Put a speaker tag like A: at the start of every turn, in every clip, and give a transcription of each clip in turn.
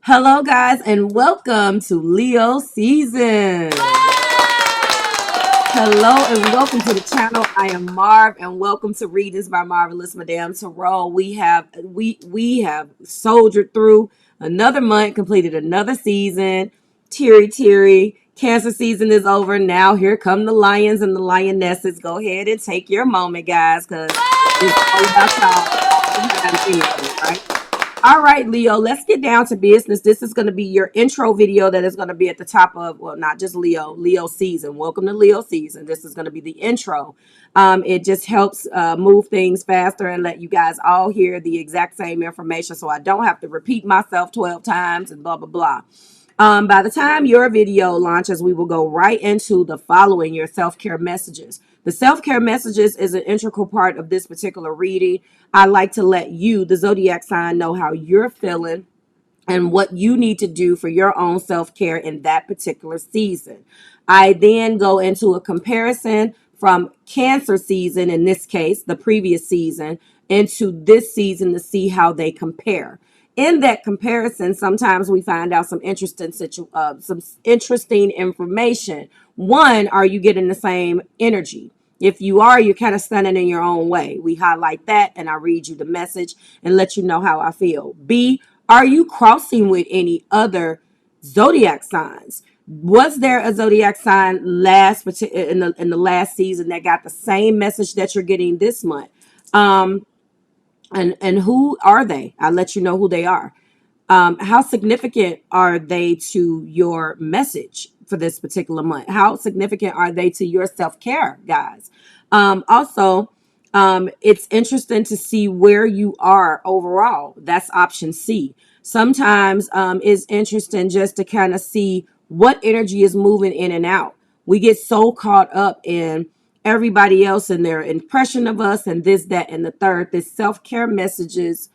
A: Hello, guys, and welcome to Leo season. Hello, and welcome to the channel. I am Marv, and welcome to Readings by Marvelous Madame Tarot. We have soldiered through another month, completed another season. Teary. Cancer season is over. Now here come the lions and the lionesses. Go ahead and take your moment, guys, because it's all about y'all anyway, right? All right, Leo, let's get down to business. This is going to be your intro video that is going to be at the top of, well, not just Leo season. Welcome to Leo season. This is going to be the intro. It just helps move things faster and let you guys all hear the exact same information so I don't have to repeat myself 12 times and blah, blah, blah. By the time your video launches, we will go right into the following, your self-care messages. The self-care messages is an integral part of this particular reading. I like to let you, the zodiac sign, know how you're feeling and what you need to do for your own self-care in that particular season. I then go into a comparison from Cancer season, in this case, the previous season, into this season to see how they compare. In that comparison, sometimes we find out some interesting information. One, are you getting the same energy? If you are, you're kind of standing in your own way. We highlight that and I read you the message and let you know how I feel. B, are you crossing with any other zodiac signs? Was there a zodiac sign in the last season that got the same message that you're getting this month? And who are they? I'll let you know who they are. How significant are they to your message for this particular month? How significant are they to your self-care, guys? It's interesting to see where you are overall. That's option C. Sometimes it's interesting just to kind of see what energy is moving in and out. We get so caught up in everybody else and their impression of us and this, that, and the third. This self-care messages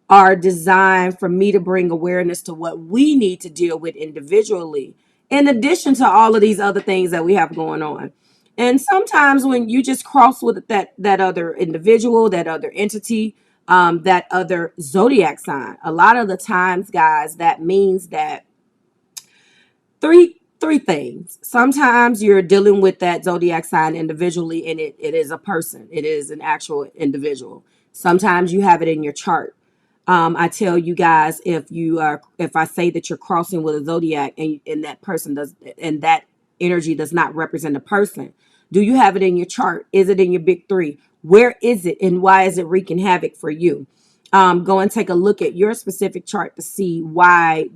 A: are designed for me to bring awareness to what we need to deal with individually, in addition to all of these other things that we have going on. And sometimes when you just cross with that other individual, that other entity, that other zodiac sign, a lot of the times, guys, that means that three things. Sometimes you're dealing with that zodiac sign individually, and it is a person. It is an actual individual. Sometimes you have it in your chart. I tell you guys, if I say that you're crossing with a zodiac and that person does, and that energy does not represent a person, do you have it in your chart? Is it in your big three? Where is it, and why is it wreaking havoc for you? Go and take a look at your specific chart to see why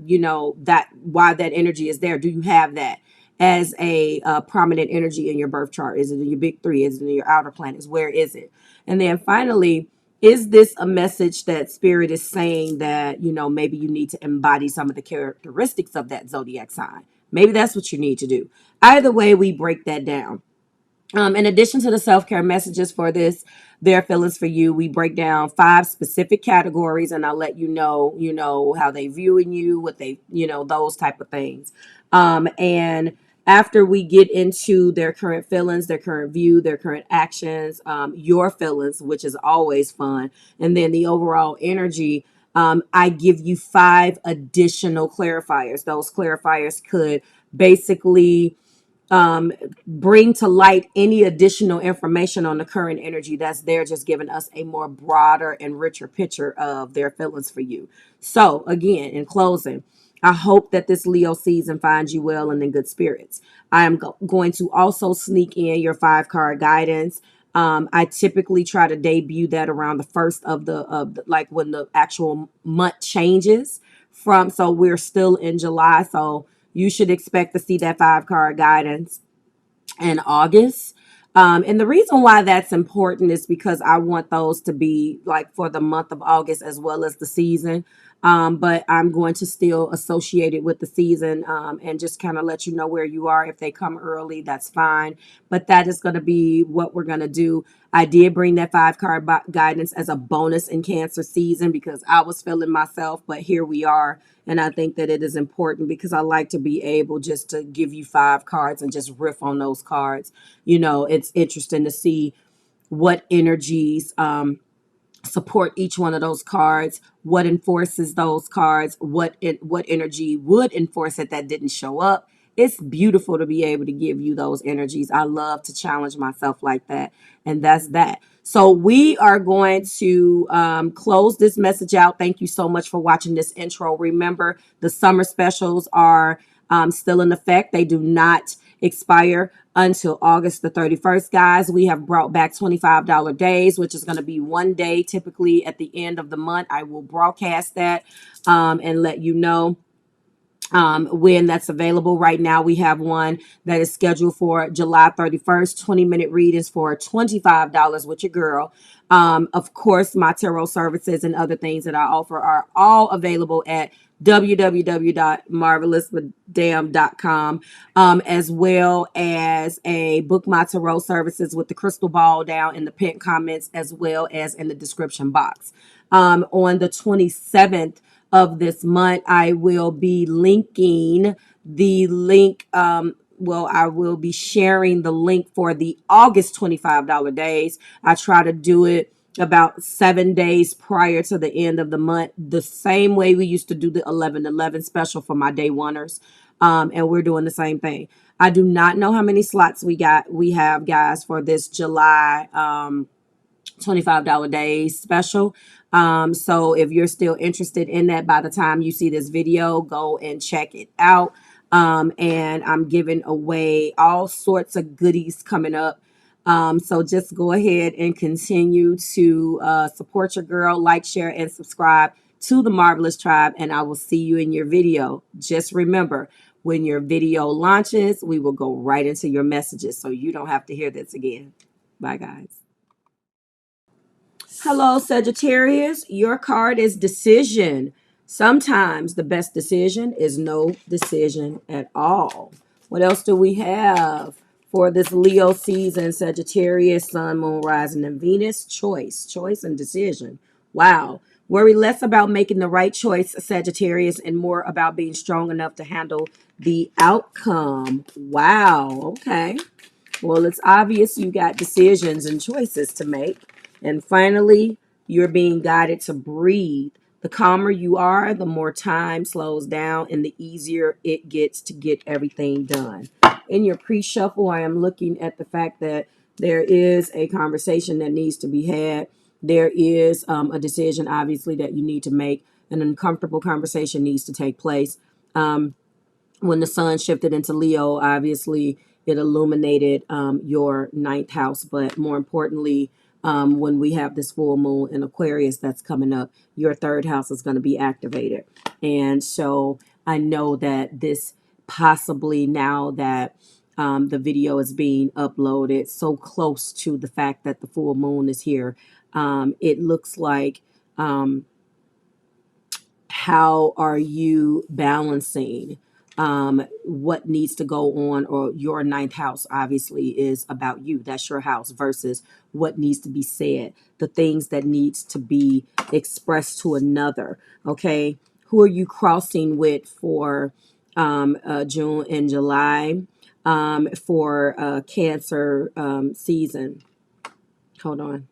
A: why that energy is there. Do you have that as a prominent energy in your birth chart? Is it in your big three? Is it in your outer planets? Where is it? And then finally, is this a message that spirit is saying that, maybe you need to embody some of the characteristics of that zodiac sign? Maybe that's what you need to do. Either way, we break that down. In addition to the self-care messages for this, their feelings for you, we break down 5 specific categories, and I'll let how they viewing you, what they, those type of things. And after we get into their current feelings, their current view, their current actions, your feelings, which is always fun, and then the overall energy, I give you 5 additional clarifiers. Those clarifiers could basically bring to light any additional information on the current energy that's there, just giving us a more broader and richer picture of their feelings for you. So again, in closing, I hope that this Leo season finds you well and in good spirits. I am going to also sneak in your 5-card guidance. I typically try to debut that around the first of the like when the actual month changes from. So we're still in July, so you should expect to see that 5-card guidance in August. And the reason why that's important is because I want those to be like for the month of August as well as the season. But I'm going to still associate it with the season and just kind of let you know where you are. If they come early, that's fine. But that is going to be what we're going to do. I did bring that 5-card guidance as a bonus in Cancer season because I was feeling myself, but here we are. And I think that it is important because I like to be able just to give you 5 cards and just riff on those cards. It's interesting to see what energies support each one of those cards, what enforces those cards, what energy would enforce it that didn't show up. It's beautiful to be able to give you those energies. I love to challenge myself like that. And that's that. So we are going to close this message out. Thank you so much for watching this intro. Remember, the summer specials are still in effect. They do not expire until August the 31st, guys. We have brought back $25 days, which is going to be one day typically at the end of the month. I will broadcast that and let you know when that's available. Right now, we have one that is scheduled for July 31st, 20-minute readings for $25 with your girl. Of course, my tarot services and other things that I offer are all available at www.marvelousmadam.com, as well as a book my tarot services with the crystal ball down in the pinned comments, as well as in the description box. On the 27th of this month, I will be linking the link. I will be sharing the link for the August $25 days. I try to do it about 7 days prior to the end of the month, the same way we used to do the 11/11 special for my day oneers. And we're doing the same thing. I do not know how many slots we have, guys, for this July $25 days special. So if you're still interested in that, by the time you see this video, go and check it out. And I'm giving away all sorts of goodies coming up. So just go ahead and continue to support your girl, like, share, and subscribe to the Marvelous Tribe, and I will see you in your video. Just remember, when your video launches, we will go right into your messages, so you don't have to hear this again. Bye, guys. Hello, Sagittarius. Your card is decision. Sometimes the best decision is no decision at all. What else do we have for this Leo season? Sagittarius, Sun, Moon, Rising, and Venus. Choice and decision. Wow. Worry less about making the right choice, Sagittarius, and more about being strong enough to handle the outcome. Wow. Okay. Well, it's obvious you got decisions and choices to make. And finally, you're being guided to breathe. The calmer you are, the more time slows down and the easier it gets to get everything done. In your pre-shuffle, I am looking at the fact that there is a conversation that needs to be had. There is a decision, obviously, that you need to make. An uncomfortable conversation needs to take place. When the sun shifted into Leo, obviously it illuminated your ninth house. But more importantly, when we have this full moon in Aquarius that's coming up, your third house is going to be activated. And so I know that this possibly, now that the video is being uploaded so close to the fact that the full moon is here, it looks like how are you balancing what needs to go on, or your ninth house obviously is about you. That's your house versus what needs to be said, the things that needs to be expressed to another. Okay. Who are you crossing with for June and July for Cancer season? Hold on.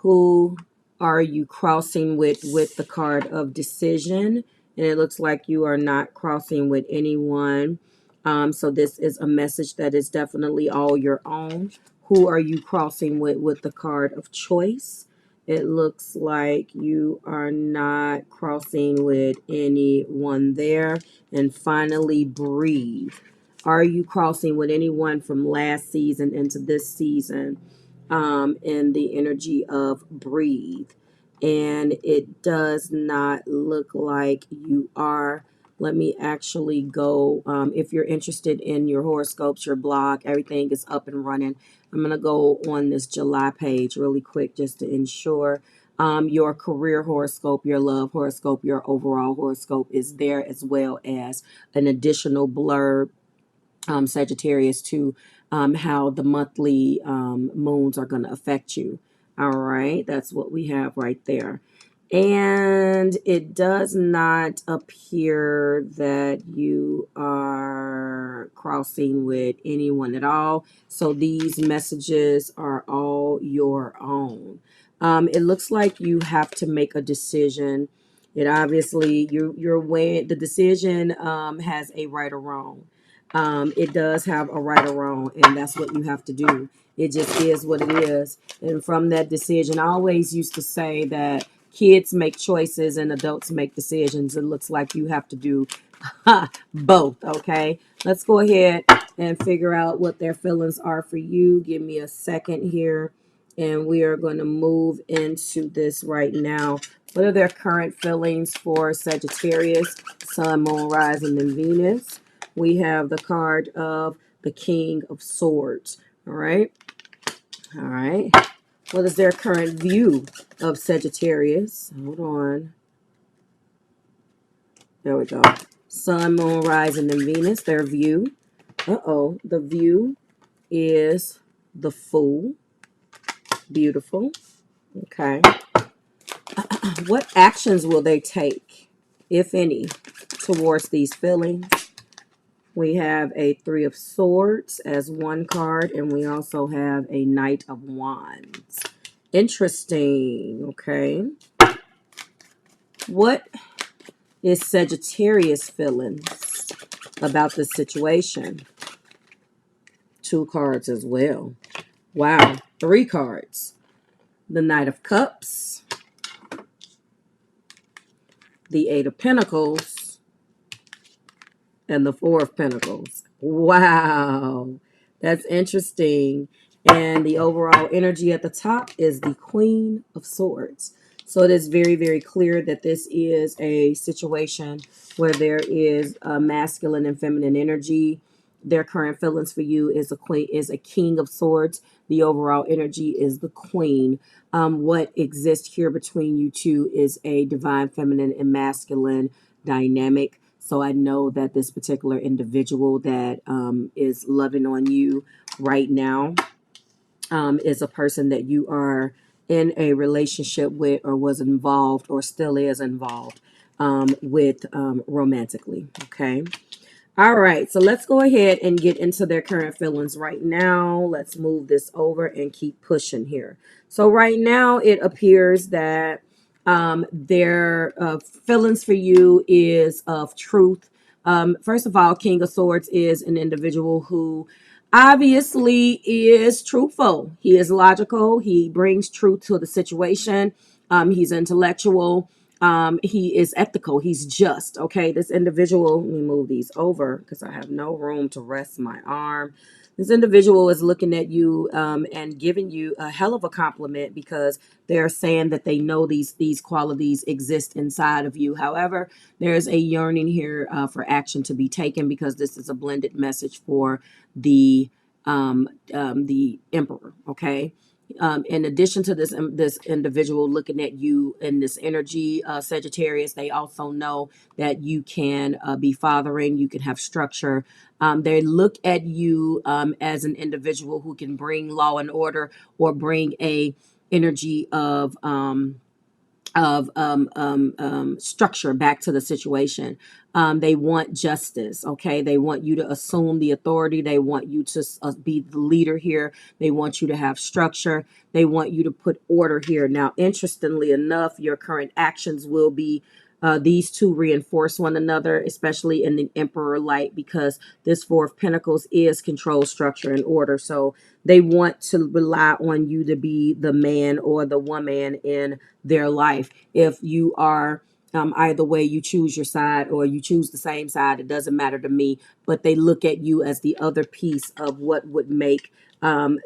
A: Who are you crossing with the card of decision? And it looks like you are not crossing with anyone. So this is a message that is definitely all your own. Who are you crossing with the card of choice? It looks like you are not crossing with anyone there. And finally, breathe. Are you crossing with anyone from last season into this season? In the energy of breathe. And it does not look like you are. Let me actually go. If you're interested in your horoscopes, your blog, everything is up and running. I'm going to go on this July page really quick just to ensure your career horoscope, your love horoscope, your overall horoscope is there, as well as an additional blurb, Sagittarius, to how the monthly moons are going to affect you. All right, that's what we have right there. And it does not appear that you are crossing with anyone at all. So these messages are all your own. It looks like you have to make a decision. It obviously you're weighing the decision has a right or wrong. It does have a right or wrong, and that's what you have to do. It just is what it is. And from that decision, I always used to say that kids make choices and adults make decisions. It looks like you have to do both. Okay, let's go ahead and figure out what their feelings are for you. Give me a second here, and we are going to move into this right now. What are their current feelings for Sagittarius, Sun, Moon, Rising, and Venus? We have the card of the King of Swords. All right. All right. What is their current view of Sagittarius? Hold on. There we go. Sun, Moon, Rising, and Venus, their view. Uh-oh. The view is the Fool. Beautiful. Okay. What actions will they take, if any, towards these feelings? We have a Three of Swords as one card, and we also have a Knight of Wands. Interesting. Okay. What is Sagittarius feelings about this situation? Two cards as well. Wow. Three cards. The Knight of Cups, the Eight of Pentacles, and the Four of Pentacles. Wow. That's interesting. And the overall energy at the top is the Queen of Swords. So it is very, very clear that this is a situation where there is a masculine and feminine energy. Their current feelings for you is a King of Swords. The overall energy is the Queen. What exists here between you two is a divine feminine and masculine dynamic. So I know that this particular individual that is loving on you right now is a person that you are in a relationship with, or was involved, or still is involved with romantically. Okay. All right. So let's go ahead and get into their current feelings right now. Let's move this over and keep pushing here. So right now it appears that their feelings for you is of truth. First of all, King of Swords is an individual who obviously is truthful. He is logical. He brings truth to the situation. He's intellectual. He is ethical. He's just. Okay, this individual, let me move these over because I have no room to rest my arm. This individual is looking at you and giving you a hell of a compliment, because they're saying that they know these qualities exist inside of you. However, there's a yearning here for action to be taken, because this is a blended message for the Emperor. Okay. In addition to this individual looking at you in this energy, Sagittarius, they also know that you can be fathering, you can have structure. They look at you as an individual who can bring law and order, or bring a energy of structure back to the situation. They want justice. Okay. They want you to assume the authority. They want you to be the leader here. They want you to have structure. They want you to put order here. Now, interestingly enough, your current actions will be these two reinforce one another, especially in the Emperor light, because this Four of Pentacles is control, structure, and order. So they want to rely on you to be the man or the woman in their life. If you are either way, you choose your side or you choose the same side, it doesn't matter to me. But they look at you as the other piece of what would make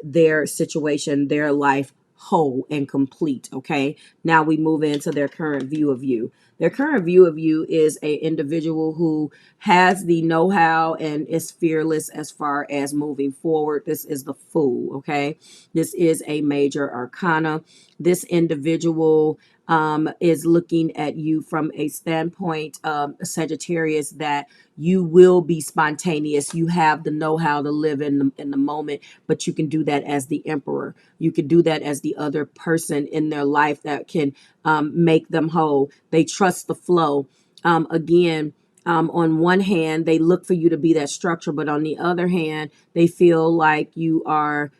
A: their situation, their life whole and complete. Okay. Now we move into their current view of you. Their current view of you is a individual who has the know-how and is fearless as far as moving forward. This is the Fool. Okay. This is a major arcana. This individual is looking at you from a standpoint, Sagittarius, that you will be spontaneous. You have the know-how to live in the moment, but you can do that as the Emperor. You can do that as the other person in their life that can make them whole. They trust the flow. Again, on one hand, they look for you to be that structure, but on the other hand, they feel like you are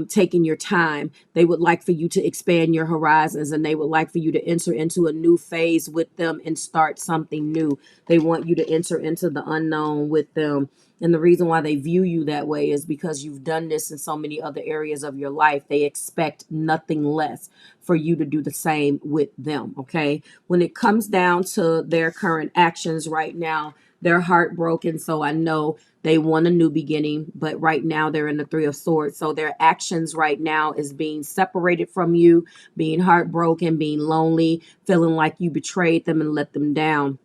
A: taking your time. They would like for you to expand your horizons, and they would like for you to enter into a new phase with them and start something new. They want you to enter into the unknown with them. And the reason why they view you that way is because you've done this in so many other areas of your life. They expect nothing less for you to do the same with them. Okay. When it comes down to their current actions right now, they're heartbroken. So I know they want a new beginning, but right now they're in the Three of Swords. So their actions right now is being separated from you, being heartbroken, being lonely, feeling like you betrayed them and let them down.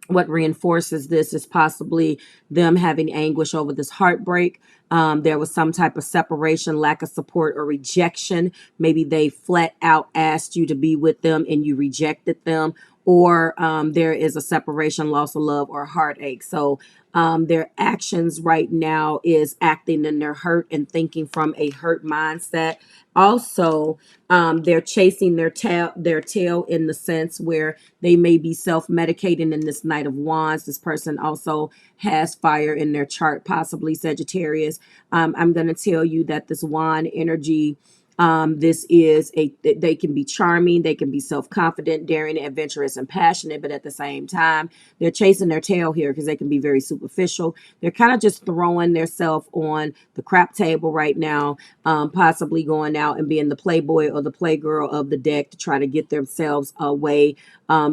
A: What reinforces this is possibly them having anguish over this heartbreak. There was some type of separation, lack of support, or rejection. Maybe they flat out asked you to be with them and you rejected them, or there is a separation, loss of love, or heartache. So their actions right now is acting in their hurt and thinking from a hurt mindset. Also, they're chasing their tail in the sense where they may be self-medicating in this Knight of Wands. This person also has fire in their chart, possibly Sagittarius. I'm going to tell you that this wand energy, they can be charming, they can be self-confident, daring, adventurous, and passionate, but at the same time, they're chasing their tail here because they can be very superficial. They're kind of just throwing themselves on the crap table right now, possibly going out and being the playboy or the playgirl of the deck to try to get themselves away,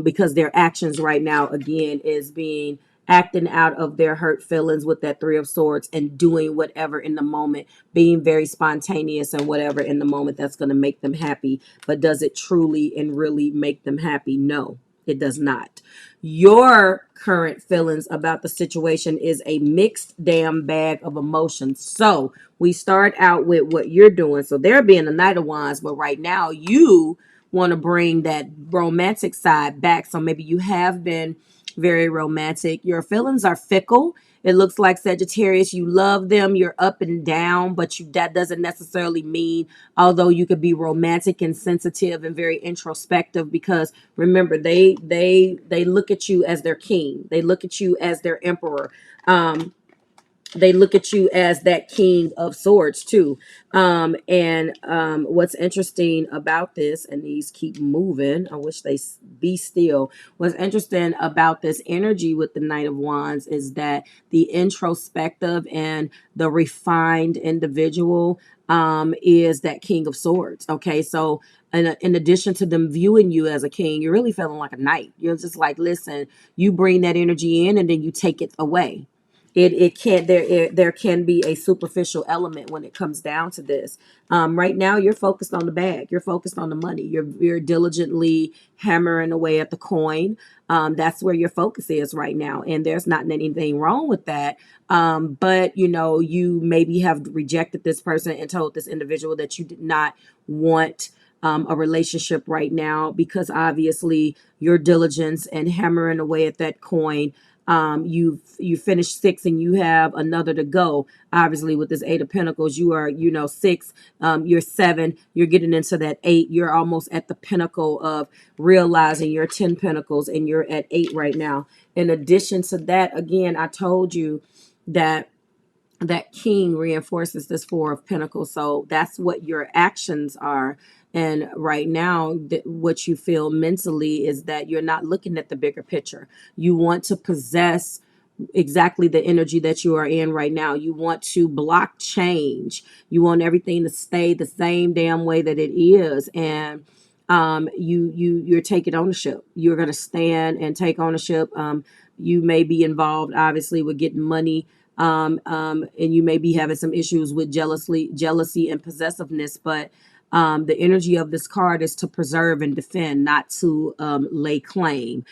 A: because their actions right now, again, is being acting out of their hurt feelings with that Three of Swords and doing whatever in the moment, being very spontaneous and whatever in the moment that's going to make them happy. But does it truly and really make them happy? No, it does not. Your current feelings about the situation is a mixed damn bag of emotions. So we start out with what you're doing. So they're being the Knight of Wands, but right now you want to bring that romantic side back. So maybe you have been very romantic. Your feelings are fickle. It looks like Sagittarius, you love them, you're up and down, but that doesn't necessarily mean, although you could be romantic and sensitive and very introspective, because remember, they look at you as their king. They look at you as their emperor. They look at you as that king of swords too. And what's interesting about this, and these keep moving, I wish they be still. What's interesting about this energy with the Knight of Wands is that the introspective and the refined individual is that king of swords. Okay, so in addition to them viewing you as a king, you're really feeling like a knight. You're just like, listen, you bring that energy in and then you take it away. It can't, there can be a superficial element when it comes down to this. Right now you're focused on the bag, you're focused on the money, you're diligently hammering away at the coin. That's where your focus is right now, and there's not anything wrong with that. But you maybe have rejected this person and told this individual that you did not want a relationship right now, because obviously your diligence and hammering away at that coin, you finished 6 and you have another to go. Obviously with this 8 of Pentacles, you are 6, you're 7, you're getting into that 8, you're almost at the pinnacle of realizing your 10 Pentacles, and you're at 8 right now. In addition to that, again, I told you that king reinforces this 4 of Pentacles. So that's what your actions are. And right now, what you feel mentally is that you're not looking at the bigger picture. You want to possess exactly the energy that you are in right now. You want to block change. You want everything to stay the same damn way that it is. And you're taking ownership. You're going to stand and take ownership. You may be involved, obviously, with getting money. And you may be having some issues with jealousy and possessiveness, but the energy of this card is to preserve and defend, not to lay claim.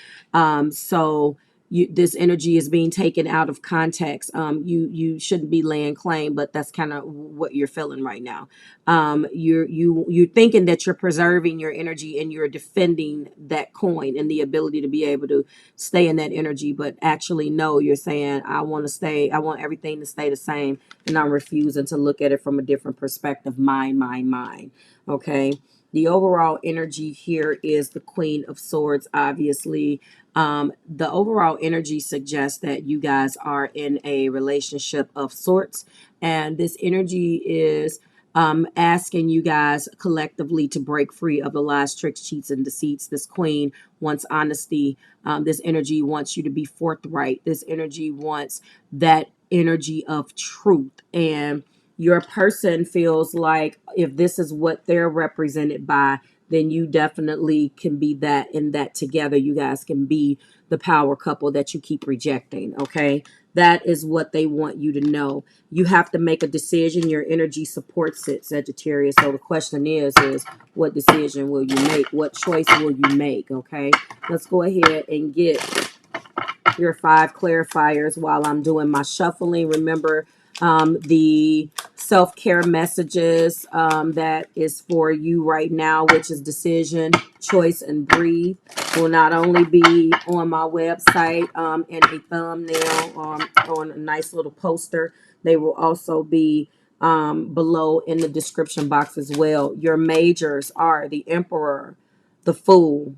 A: So this energy is being taken out of context. You shouldn't be laying claim, but that's kind of what you're feeling right now. You're thinking that you're preserving your energy and you're defending that coin and the ability to be able to stay in that energy, but actually no, you're saying, I want everything to stay the same, and I'm refusing to look at it from a different perspective. Mine. Okay. The overall energy here is the Queen of Swords, obviously. The overall energy suggests that you guys are in a relationship of sorts, and this energy is asking you guys collectively to break free of the lies, tricks, cheats, and deceits. This queen wants honesty. This energy wants you to be forthright. This energy wants that energy of truth. And your person feels like if this is what they're represented by, then you definitely can be that, and that together you guys can be the power couple that you keep rejecting. Okay. That is what they want you to know. You have to make a decision. Your energy supports it, Sagittarius. So the question is what decision will you make? What choice will you make? Okay. Let's go ahead and get your 5 clarifiers while I'm doing my shuffling. Remember, the self-care messages that is for you right now, which is decision, choice, and breathe, will not only be on my website in a thumbnail on a nice little poster. They will also be below in the description box as well. Your majors are the Emperor, the Fool,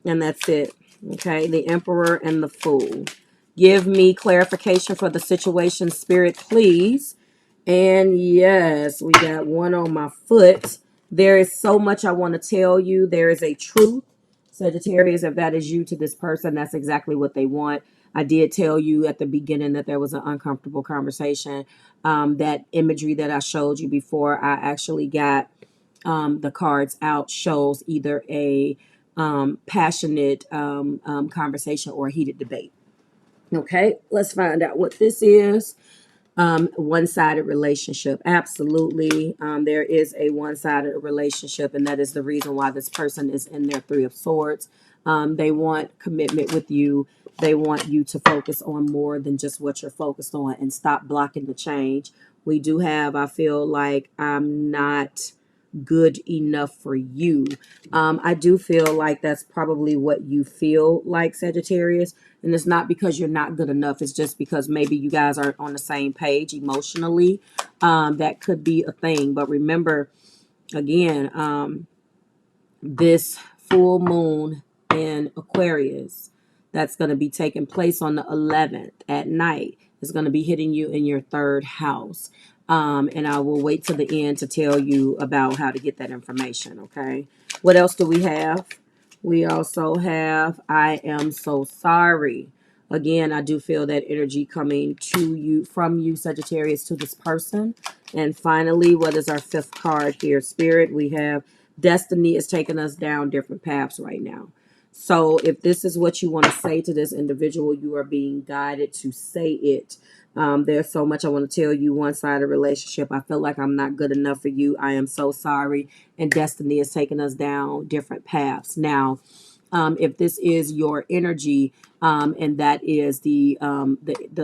A: and that's it. Okay, the Emperor and the Fool. Give me clarification for the situation, Spirit, please. And yes, we got one on my foot. There is so much I want to tell you. There is a truth, Sagittarius. If that is you to this person, that's exactly what they want. I did tell you at the beginning that there was an uncomfortable conversation. That imagery that I showed you before, I actually got the cards out, shows either a passionate conversation or a heated debate. Okay, let's find out what this is. One-sided relationship. Absolutely. There is a one-sided relationship, and that is the reason why this person is in their 3 of Swords. They want commitment with you. They want you to focus on more than just what you're focused on and stop blocking the change. We do have, I feel like I'm not good enough for you. I do feel like that's probably what you feel like, Sagittarius. And it's not because you're not good enough. It's just because maybe you guys aren't on the same page emotionally. That could be a thing. But remember, again, this full moon in Aquarius that's going to be taking place on the 11th at night is going to be hitting you in your 3rd house. And I will wait till the end to tell you about how to get that information. Okay. What else do we have? We also have I am so sorry. Again, I do feel that energy coming to you, from you, Sagittarius, to this person. And finally, what is our 5th card here? Spirit, we have destiny is taking us down different paths right now. So if this is what you want to say to this individual, you are being guided to say it. There's so much I want to tell you. One-sided relationship. I feel like I'm not good enough for you. I am so sorry. And destiny is taking us down different paths. Now, if this is your energy, and that is the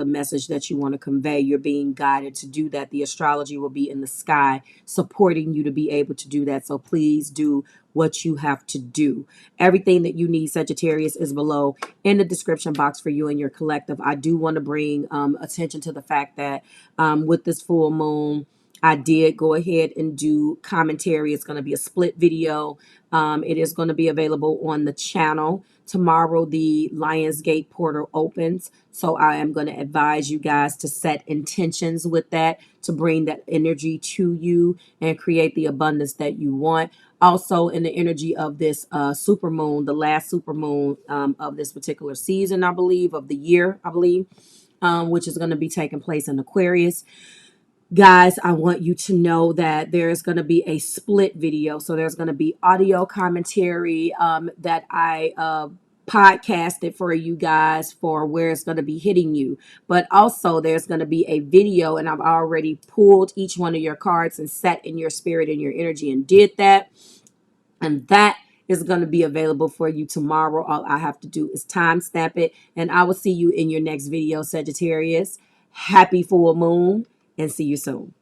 A: message that you want to convey, you're being guided to do that. The astrology will be in the sky supporting you to be able to do that. So please do what you have to do. Everything that you need, Sagittarius, is below in the description box for you and your collective. I do want to bring attention to the fact that with this full moon, I did go ahead and do commentary. It's going to be a split video. It is going to be available on the channel. Tomorrow, the Lionsgate portal opens. So I am going to advise you guys to set intentions with that, to bring that energy to you and create the abundance that you want. Also, in the energy of this super moon, the last super moon of this particular season, I believe, of the year, I believe, which is going to be taking place in Aquarius. Guys, I want you to know that there's going to be a split video. So there's going to be audio commentary that I podcasted for you guys for where it's going to be hitting you. But also there's going to be a video, and I've already pulled each one of your cards and set in your spirit and your energy and did that. And that is going to be available for you tomorrow. All I have to do is timestamp it. And I will see you in your next video, Sagittarius. Happy full moon, and see you soon.